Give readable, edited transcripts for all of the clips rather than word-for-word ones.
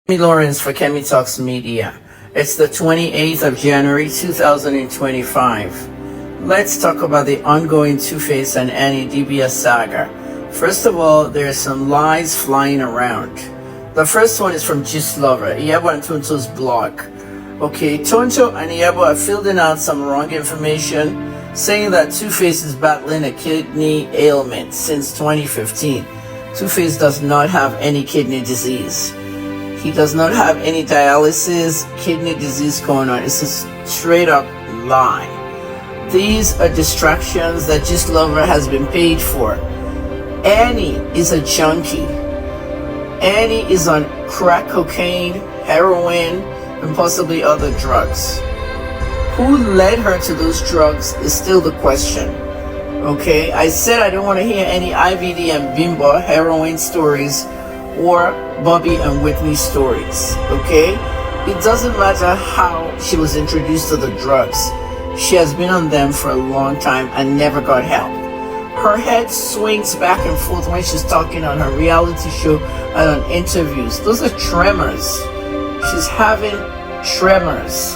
Kemi Lawrence for Kemi Talks Media. It's the 28th of January 2025. Let's talk about the ongoing 2Face and Annie DBS saga. First of all, there are some lies flying around. The first one is from Gist Lover, Iyabo and Tonto's blog. Okay, Tonto and Iyabo are filling out some wrong information saying that 2Face is battling a kidney ailment since 2015. 2Face does not have any kidney disease. He does not have any dialysis, kidney disease going on. It's a straight up lie. These are distractions that Gist Lover has been paid for. Annie is a junkie. Annie is on crack cocaine, heroin, and possibly other drugs. Who led her to those drugs is still the question. Okay, I said I don't want to hear any IVD and Bimbo heroin stories or Bobby and Whitney stories. Okay, it doesn't matter how she was introduced to the drugs. She has been on them for a long time and never got help. Her head swings back and forth when she's talking on her reality show and on interviews. Those are tremors. She's having tremors.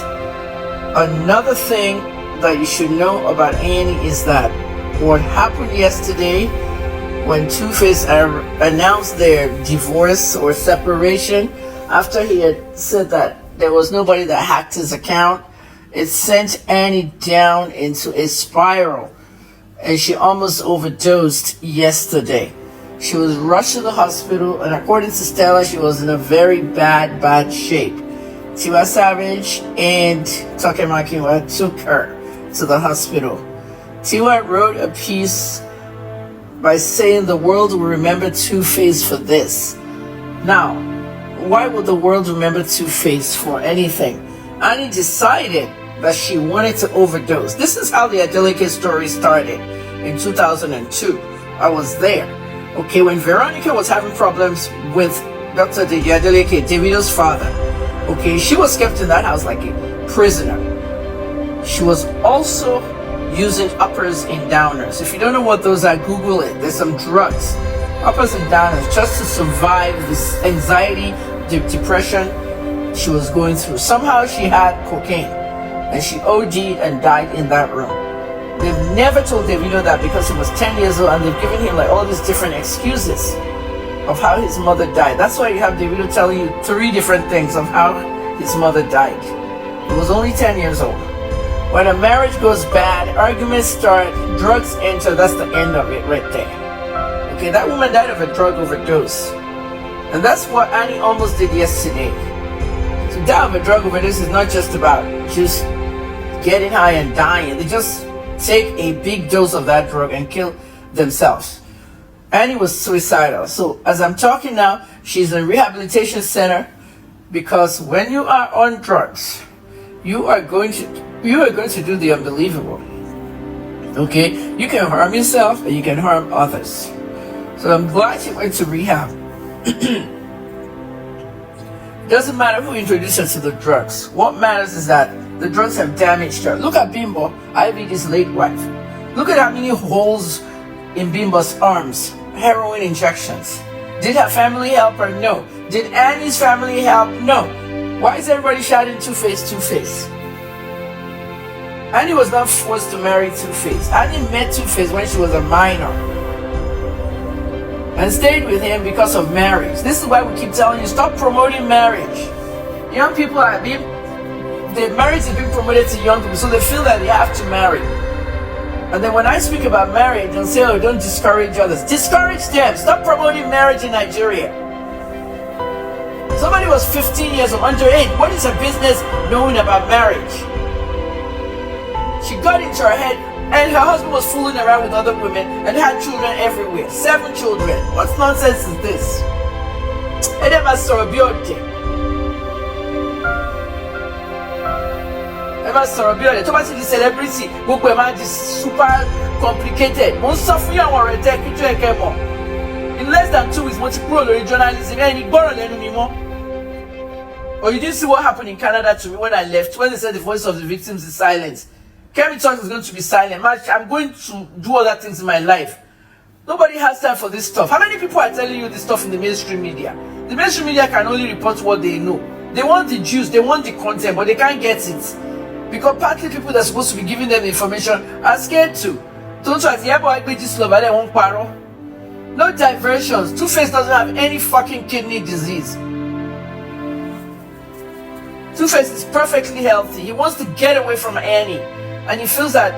Another thing that you should know about Annie is that what happened yesterday when 2Face announced their divorce or separation after he had said that there was nobody that hacked his account, it sent Annie down into a spiral, and she almost overdosed yesterday. She was rushed to the hospital, and according to Stella, she was in a very bad shape. Tiwa Savage and Toke Makinwa took her to the hospital. Tiwa wrote a piece by saying the world will remember 2Face for this. Now, why would the world remember 2Face for anything? Annie decided that she wanted to overdose. This is how the Dikeh story started in 2002. I was there. Okay, when Veronica was having problems with Dr. Dikeh, Davido's father, okay, she was kept in that house like a prisoner. She was also using uppers and downers. If you don't know what those are, Google it. There's some drugs, uppers and downers, just to survive this anxiety, depression she was going through. Somehow she had cocaine, and she OD'd and died in that room. They've never told Davido that because he was 10 years old, and they've given him like all these different excuses of how his mother died. That's why you have Davido telling you 3 different things of how his mother died. He was only 10 years old. When a marriage goes bad, arguments start, drugs enter, that's the end of it right there. Okay, that woman died of a drug overdose. And that's what Annie almost did yesterday. To die of a drug overdose is not just about just getting high and dying. They just take a big dose of that drug and kill themselves. Annie was suicidal. So as I'm talking now, she's in a rehabilitation center because when you are on drugs, you are going to do the unbelievable. Okay, you can harm yourself and you can harm others. So I'm glad she went to rehab. Doesn't matter who introduced her to the drugs. What matters is that the drugs have damaged her. Look at Bimbo, Ivy's late wife. Look at how many holes in Bimbo's arms. Heroin injections. Did her family help her? No. Did Annie's family help? No. Why is everybody shouting 2Face, 2Face? Annie was not forced to marry 2Face. Annie met 2Face when she was a minor and stayed with him because of marriage. This is why we keep telling you, stop promoting marriage. Young people are being, the marriage is being promoted to young people, so they feel that they have to marry. And then when I speak about marriage, they'll say, oh, don't discourage others. Discourage them. Stop promoting marriage in Nigeria. Somebody was 15 years old, underage. What is her business knowing about marriage? She got into her head, and her husband was fooling around with other women and had children everywhere. 7 children. What nonsense is this? And then I saw a beauty. To see the celebrity, is super complicated. In less than 2 weeks, journalism. Or you didn't see what happened in Canada to me when I left, when they said the voice of the victims is silent. Kemi Talks is going to be silent. I'm going to do other things in my life. Nobody has time for this stuff. How many people are telling you this stuff in the mainstream media? The mainstream media can only report what they know. They want the juice, they want the content, but they can't get it. Because partly people that are supposed to be giving them the information are scared to. Tonto as Iyabo this love, they won't paro. No diversions. 2Face doesn't have any fucking kidney disease. 2Face is perfectly healthy. He wants to get away from Annie. And he feels that,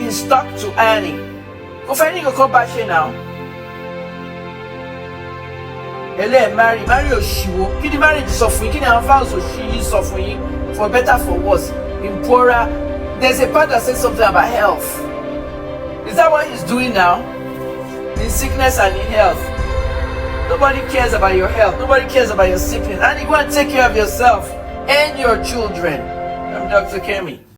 he's stuck to Annie. If Annie will come back here now. Marry Oshiwo. Kini marriage suffering, kini vows Oshi suffering for better for worse. In poorer, there's a part that says something about health. Is that what he's doing now? In sickness and in health. Nobody cares about your health. Nobody cares about your sickness. And you go and take care of yourself and your children. I'm Dr. Kemi.